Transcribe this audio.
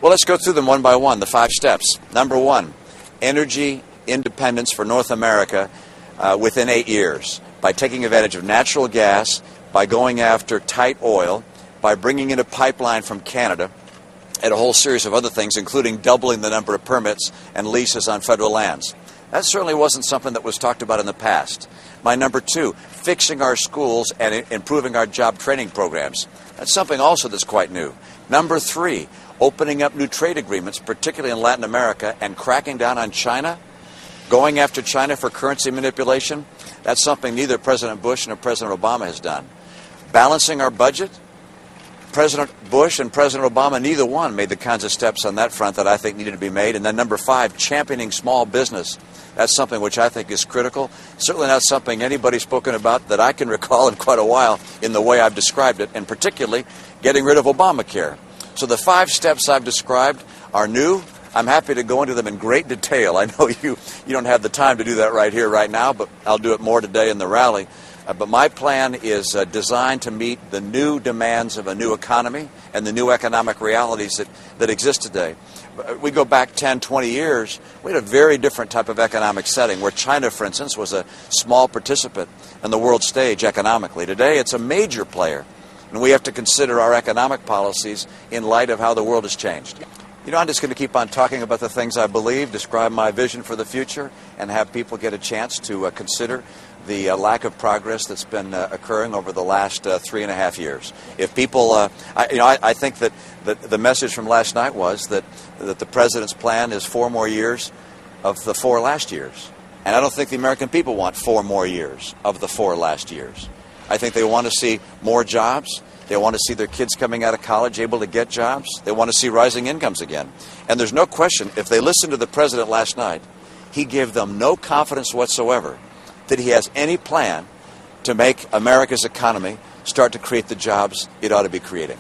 Well, let's go through them one by one, the 5 steps. Number 1, energy independence for North America within 8 years by taking advantage of natural gas, by going after tight oil, by bringing in a pipeline from Canada, and a whole series of other things, including doubling the number of permits and leases on federal lands. That certainly wasn't something that was talked about in the past. My number 2, fixing our schools and improving our job training programs. That's something also that's quite new. Number 3, opening up new trade agreements, particularly in Latin America, and cracking down on China, going after China for currency manipulation. That's something neither President Bush nor President Obama has done. Balancing our budget. President Bush and President Obama, neither one made the kinds of steps on that front that I think needed to be made. And then number 5, championing small business. That's something which I think is critical. Certainly not something anybody's spoken about that I can recall in quite a while in the way I've described it, and particularly getting rid of Obamacare. So the 5 steps I've described are new. I'm happy to go into them in great detail. I know you don't have the time to do that right here, right now, but I'll do it more today in the rally. But my plan is designed to meet the new demands of a new economy and the new economic realities that exist today. We go back 10, 20 years, we had a very different type of economic setting where China, for instance, was a small participant on the world stage economically. Today, it's a major player, and we have to consider our economic policies in light of how the world has changed. You know, I'm just going to keep on talking about the things I believe, describe my vision for the future, and have people get a chance to consider the lack of progress that's been occurring over the last 3.5 years. If people, I think that the message from last night was that the president's plan is 4 more years of the 4 last years. And I don't think the American people want 4 more years of the 4 last years. I think they want to see more jobs. They want to see their kids coming out of college able to get jobs. They want to see rising incomes again. And there's no question, if they listened to the president last night, he gave them no confidence whatsoever that he has any plan to make America's economy start to create the jobs it ought to be creating.